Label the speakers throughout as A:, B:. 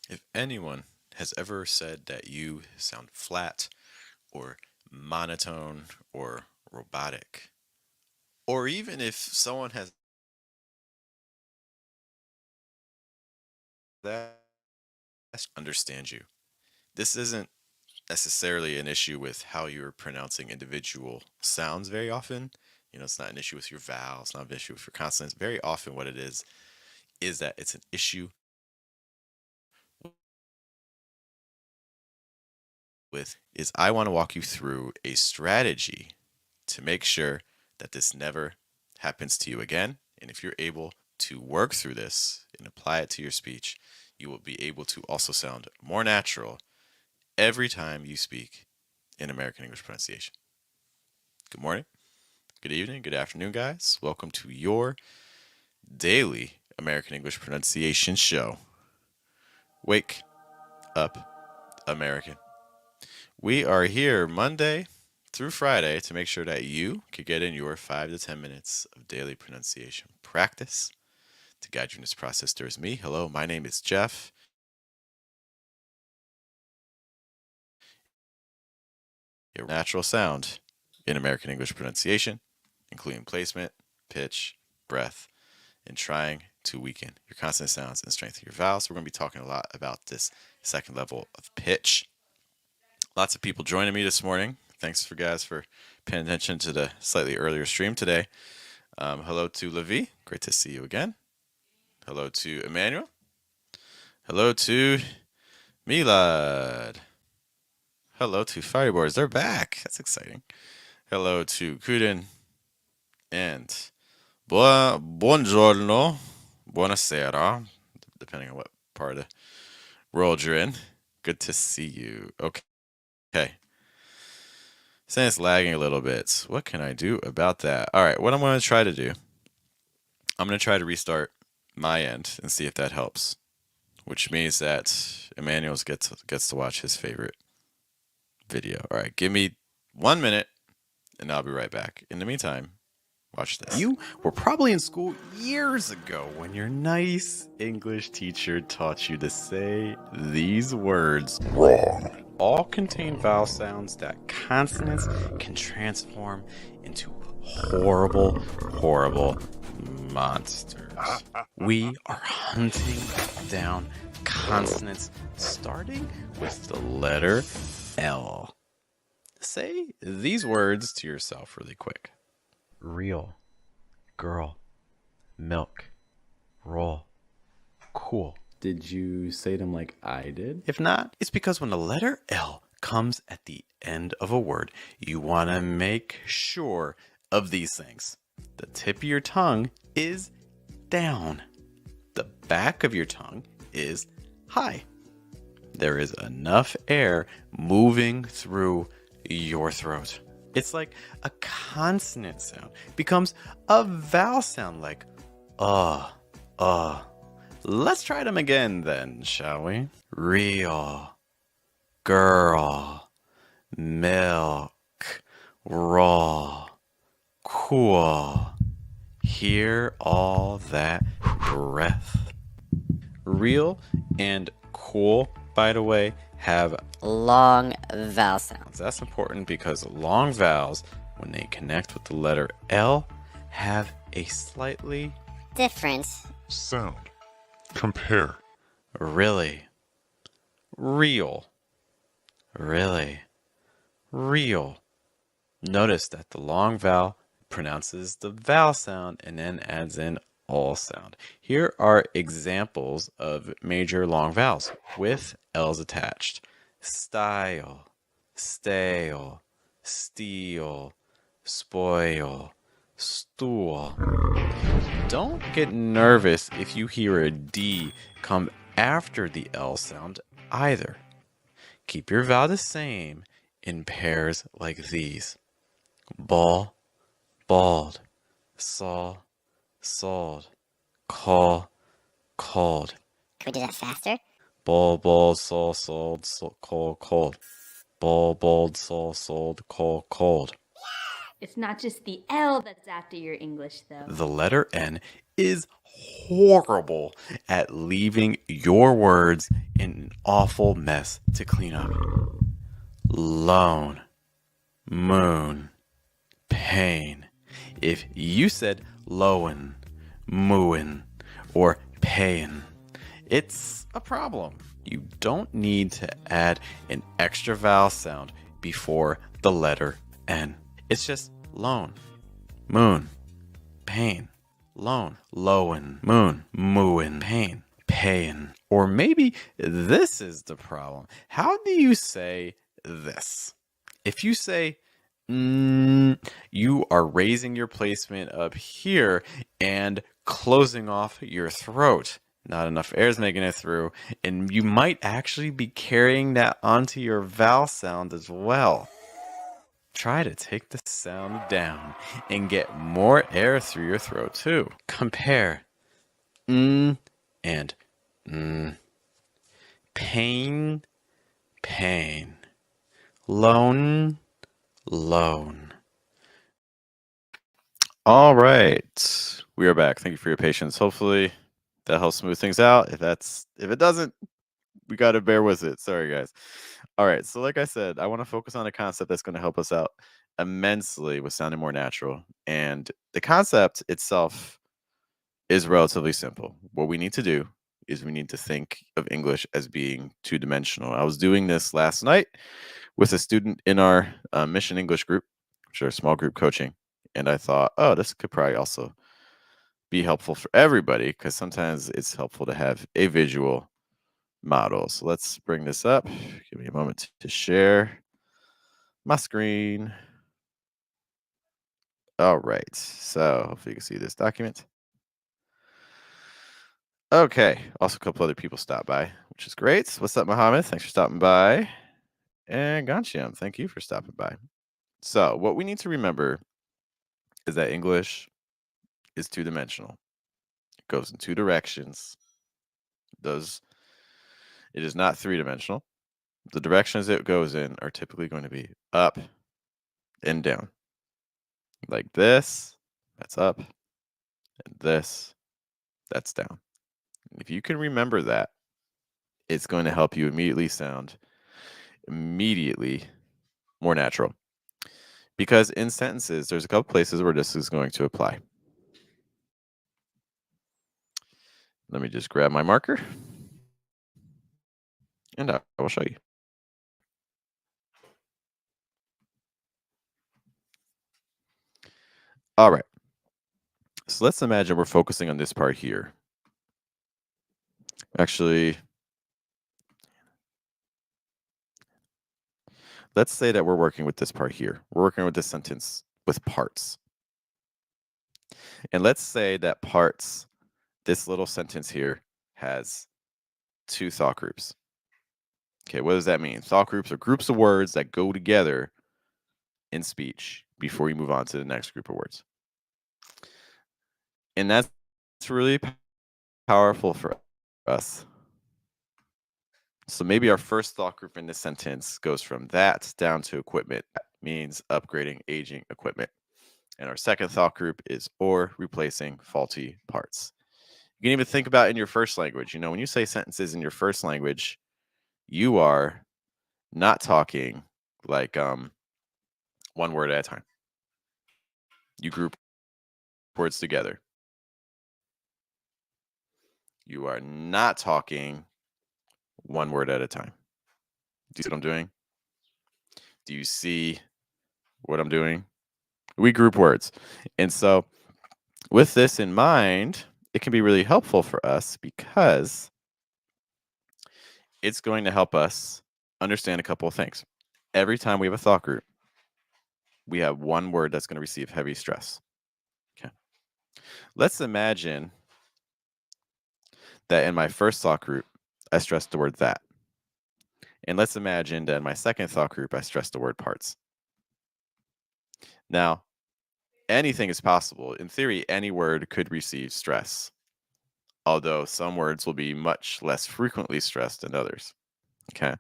A: If anyone has ever said that you sound flat or monotone or robotic, or even if someone has that, understand you. This isn't necessarily an issue with how you're pronouncing individual sounds very often. It's not an issue with your vowels, not an issue with your consonants. Very often, what it is that it's an issue with is I want to walk you through a strategy to make sure that this never happens to you again. And if you're able to work through this and apply it to your speech, you will be able to also sound more natural every time you speak in American English pronunciation. Good morning, good evening, good afternoon, guys. Welcome to your daily American English pronunciation show. Wake up, American. We are here Monday through Friday to make sure that you can get in your 5 to 10 minutes of daily pronunciation practice. To guide you in this process, there's me. Hello, my name is Jeff. Your natural sound in American English pronunciation, including placement, pitch, breath, and trying to weaken your consonant sounds and strengthen your vowels. We're going to be talking a lot about this second level of pitch. Lots of people joining me this morning. Thanks for guys for paying attention to the slightly earlier stream today. Hello to Levi. Great to see you again. Hello to Emmanuel. Hello to Milad. Hello to Fireboards. They're back. That's exciting. Hello to Kuden. And buongiorno. Buonasera. Depending on what part of the world you're in. Good to see you. Okay. Saying it's lagging a little bit. What can I do about that? All right, what I'm going to try to do, I'm going to try to restart my end and see if that helps, which means that Emmanuel gets to watch his favorite video. All right, give me 1 minute, and I'll be right back. In the meantime, watch this. You were probably in school years ago when your nice English teacher taught you to say these words wrong. All contain vowel sounds that consonants can transform into horrible, horrible monsters. We are hunting down consonants starting with the letter L. Say these words to yourself really quick. Real, girl, milk, roll, cool. Did you say them like I did? If not, it's because when the letter L comes at the end of a word, you want to make sure of these things. The tip of your tongue is down. The back of your tongue is high. There is enough air moving through your throat. It's like a consonant sound becomes a vowel sound like Let's try them again then, shall we? Real, girl, milk, raw, cool. Hear all that breath. Real and cool, by the way, have
B: long vowel sounds.
A: That's important because long vowels, when they connect with the letter L, have a slightly
B: different
C: sound. Compare.
A: Really. Real. Really. Real. Notice that the long vowel pronounces the vowel sound and then adds in all sound. Here are examples of major long vowels with L's attached. Style, stale, steal, spoil, stool. Don't get nervous if you hear a D come after the L sound either. Keep your vowel the same in pairs like these. Ball, bald, saw, sawed, call, called.
B: Can we do that faster?
A: Ball, bald, saw, sawed, call, cold. Ball, bald, saw, sold, call, cold.
D: It's not just the L that's after your English, though.
A: The letter N is horrible at leaving your words in an awful mess to clean up. Lone, moon, pain. If you said lowen, mooin, or payin, it's a problem. You don't need to add an extra vowel sound before the letter N. It's just lone, moon, pain, lone, lowen, moon, mooin, pain, payin. Or maybe this is the problem. How do you say this? If you say you are raising your placement up here and closing off your throat. Not enough air is making it through, and you might actually be carrying that onto your vowel sound as well. Try to take the sound down and get more air through your throat too. Compare and pain, pain, lone, lone. All right, we are back. Thank you for your patience. Hopefully that helps smooth things out. If it doesn't, we got to bear with it. Sorry, guys. All right, so like I said, I want to focus on a concept that's going to help us out immensely with sounding more natural. And the concept itself is relatively simple. What we need to do is we need to think of English as being two-dimensional. I was doing this last night with a student in our Mission English group, which are small group coaching. And I thought, oh, this could probably also be helpful for everybody because sometimes it's helpful to have a visual model. So let's bring this up. Give me a moment to share my screen. All right. So hopefully you can see this document. Okay. Also, a couple other people stopped by, which is great. What's up, Mohammed? Thanks for stopping by. And Ganchiam, thank you for stopping by. So what we need to remember is that English is two-dimensional. It goes in two directions. It is not three-dimensional. The directions it goes in are typically going to be up and down. Like this, that's up, and this, that's down. If you can remember that, it's going to help you immediately sound more natural. Because in sentences, there's a couple places where this is going to apply. Let me just grab my marker, and I will show you. All right. So let's imagine we're focusing on this part here. Actually, let's say that we're working with this part here. We're working with this sentence with parts. And let's say that parts, this little sentence here, has two thought groups. Okay, what does that mean? Thought groups are groups of words that go together in speech before you move on to the next group of words. And that's really powerful for us. So maybe our first thought group in this sentence goes from that down to equipment. That means upgrading aging equipment. And our second thought group is or replacing faulty parts. You can even think about in your first language. You know, when you say sentences in your first language, you are not talking like one word at a time. You group words together. You are not talking one word at a time. Do you see what I'm doing? Do you see what I'm doing? We group words. And so with this in mind, it can be really helpful for us because it's going to help us understand a couple of things. Every time we have a thought group, we have one word that's going to receive heavy stress. Okay. Let's imagine that in my first thought group, I stressed the word that. And let's imagine that in my second thought group, I stressed the word parts. Now, anything is possible. In theory, any word could receive stress, although some words will be much less frequently stressed than others. Okay.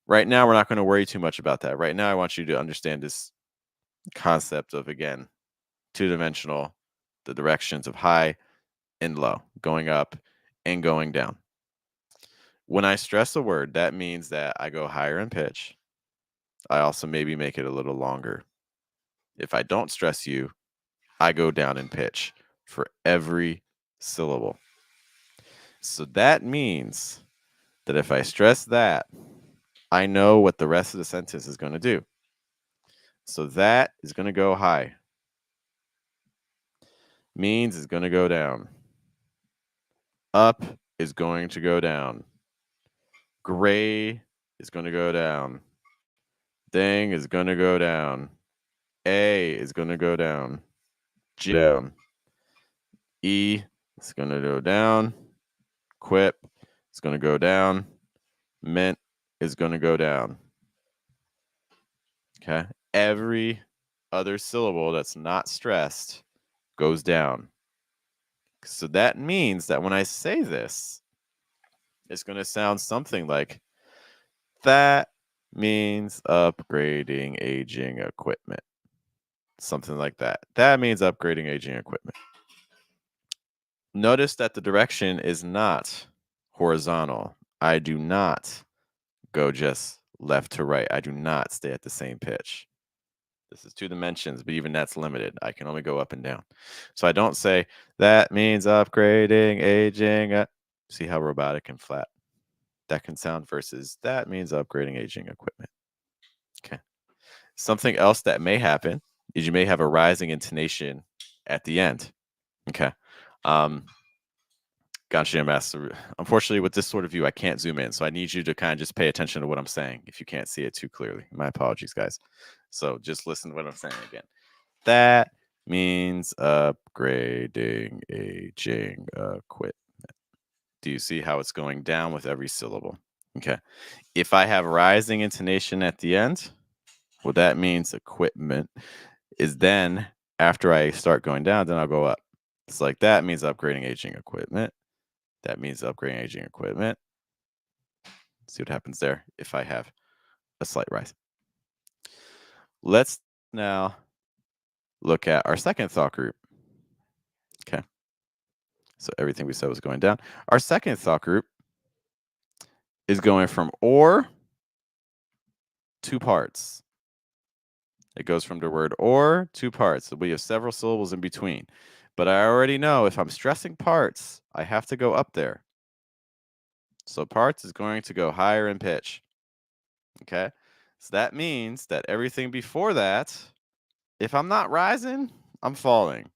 A: Right now, we're not going to worry too much about that. Right now, I want you to understand this concept of, again, two-dimensional, the directions of high and low, going up and going down. When I stress a word, that means that I go higher in pitch. I also maybe make it a little longer. If I don't stress you, I go down in pitch for every syllable. So that means that if I stress that, I know what the rest of the sentence is going to do. So that is going to go high. Means is going to go down. Up is going to go down. Gray is going to go down. Thing is going to go down. A is going to go down. G down. E is going to go down. Quip is going to go down. Mint is going to go down. Okay. Every other syllable that's not stressed goes down. So that means that when I say this, it's going to sound something like that means upgrading aging equipment. Something like that. That means upgrading aging equipment. Notice that the direction is not horizontal. I do not go just left to right. I do not stay at the same pitch. This is 2 dimensions, but even that's limited. I can only go up and down. So I don't say that means upgrading aging. See how robotic and flat that can sound versus that means upgrading aging equipment. Okay. Something else that may happen is you may have a rising intonation at the end. Okay. Gotcha, Master. Unfortunately, with this sort of view, I can't zoom in. So I need you to kind of just pay attention to what I'm saying if you can't see it too clearly. My apologies, guys. So just listen to what I'm saying again. That means upgrading aging equipment. Do you see how it's going down with every syllable? Okay. If I have rising intonation at the end, well, that means equipment is then after I start going down, then I'll go up. It's like that means upgrading aging equipment. That means upgrading aging equipment. See what happens there if I have a slight rise. Let's now look at our second thought group. Okay. So everything we said was going down. Our second thought group is going from or to parts. It goes from the word or to parts. So we have several syllables in between. But I already know if I'm stressing parts, I have to go up there. So parts is going to go higher in pitch. Okay. So that means that everything before that, if I'm not rising, I'm falling.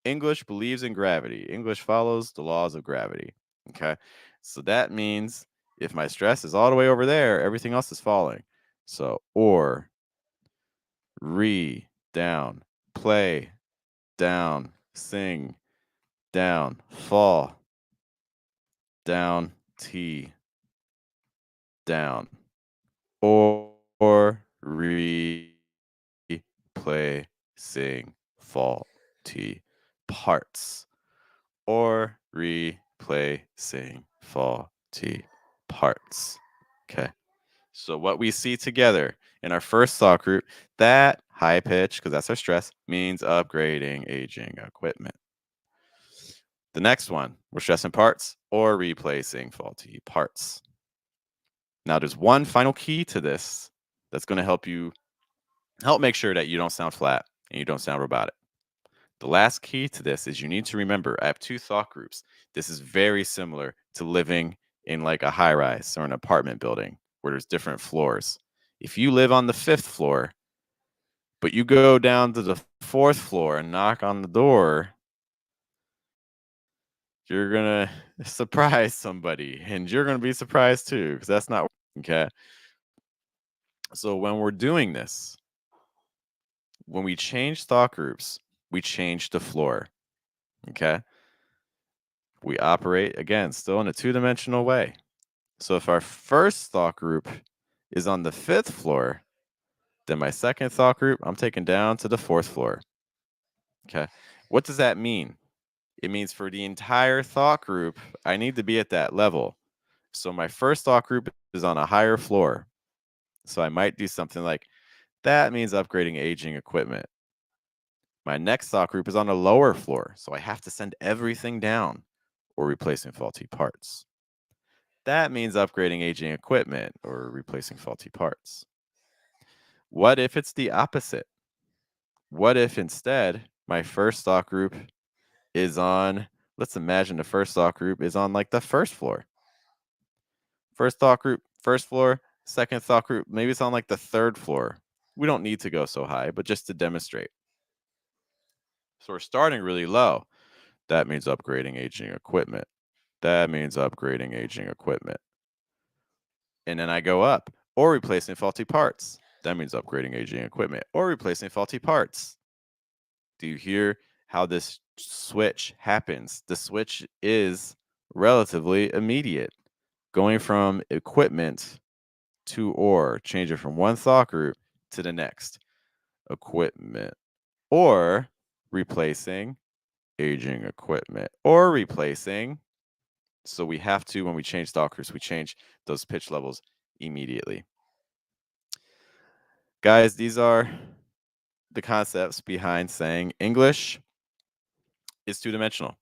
A: English believes in gravity. English follows the laws of gravity. Okay. So that means if my stress is all the way over there, everything else is falling. So or, down, play, down, sing, down, fall, down, down, or, play, sing, fall, parts. Or, play, sing, fall, parts. Okay. So what we see together in our first thought group, that high pitch, because that's our stress, means upgrading aging equipment. The next one, we're stressing parts or replacing faulty parts. Now there's one final key to this that's going to help make sure that you don't sound flat and you don't sound robotic. The last key to this is you need to remember I have 2 thought groups. This is very similar to living in like a high rise or an apartment building where there's different floors. If you live on the 5th floor, but you go down to the 4th floor and knock on the door, you're going to surprise somebody and you're going to be surprised too because that's not okay. So when we're doing this, when we change thought groups, we change the floor. Okay. We operate again still in a 2-dimensional way. So if our first thought group is on the 5th floor, then my second thought group, I'm taking down to the 4th floor. Okay. What does that mean? It means for the entire thought group, I need to be at that level. So my first thought group is on a higher floor. So I might do something like that means upgrading aging equipment. My next thought group is on a lower floor, so I have to send everything down or replacing faulty parts. That means upgrading aging equipment or replacing faulty parts. What if it's the opposite? What if instead my first thought group is on, let's imagine the first thought group is on like the first floor. First thought group, first floor, second thought group, maybe it's on like the third floor. We don't need to go so high, but just to demonstrate. So we're starting really low. That means upgrading aging equipment. That means upgrading aging equipment. And then I go up or replacing faulty parts. That means upgrading aging equipment or replacing faulty parts. Do you hear how this switch happens? The switch is relatively immediate. Going from equipment to or, change it from one thought group to the next. Equipment or replacing aging equipment or replacing. So we have to, when we change thought groups, we change those pitch levels immediately. Guys, these are the concepts behind saying English is two-dimensional.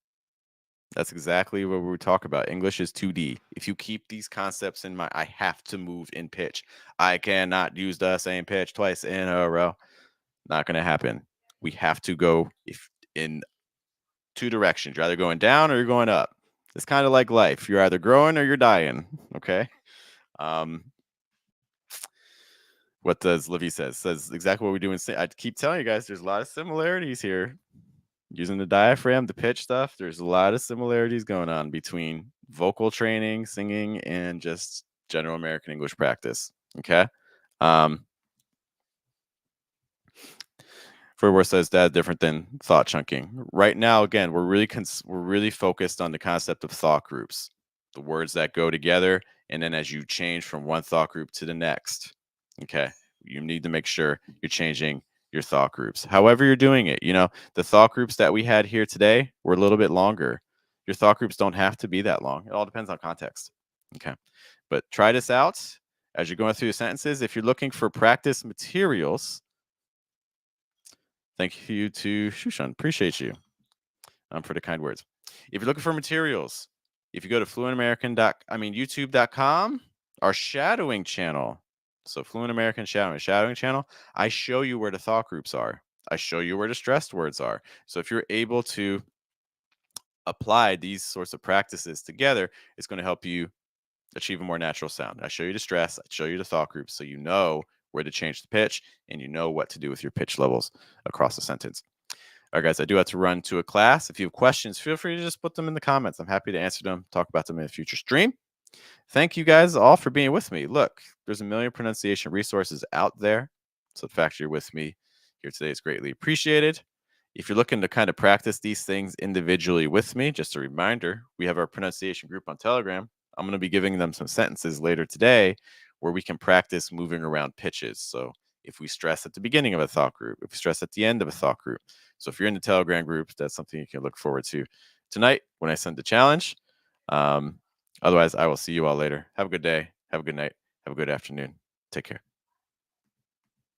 A: That's exactly what we talk about. English is 2D. If you keep these concepts in mind, I have to move in pitch. I cannot use the same pitch twice in a row. Not going to happen. We have to go in two directions. You're either going down or you're going up. It's kind of like life. You're either growing or you're dying. Okay. What does Livy says exactly what we do in I keep telling you guys, there's a lot of similarities here. Using the diaphragm, the pitch stuff, there's a lot of similarities going on between vocal training, singing, and just general American English practice. Okay. Furthermore says that different than thought chunking. Right now, again, we're really focused on the concept of thought groups, the words that go together, and then as you change from one thought group to the next. Okay, you need to make sure you're changing your thought groups. However you're doing it, the thought groups that we had here today were a little bit longer. Your thought groups don't have to be that long. It all depends on context. Okay, but try this out as you're going through the sentences. If you're looking for practice materials, thank you to Shushan. Appreciate you for the kind words. If you're looking for materials, if you go to youtube.com, our shadowing channel. So Fluent American shadowing channel, I show you where the thought groups are. I show you where the stressed words are. So if you're able to apply these sorts of practices together, it's going to help you achieve a more natural sound. I show you the stress, I show you the thought groups, so you know where to change the pitch and you know what to do with your pitch levels across the sentence. All right, guys, I do have to run to a class. If you have questions, feel free to just put them in the comments. I'm happy to answer them, talk about them in a future stream. Thank you guys all for being with me. Look, there's a million pronunciation resources out there. So the fact you're with me here today is greatly appreciated. If you're looking to kind of practice these things individually with me, just a reminder, we have our pronunciation group on Telegram. I'm going to be giving them some sentences later today where we can practice moving around pitches. So if we stress at the beginning of a thought group, if we stress at the end of a thought group. So if you're in the Telegram group, that's something you can look forward to tonight when I send the challenge. Otherwise, I will see you all later. Have a good day. Have a good night. Have a good afternoon. Take care.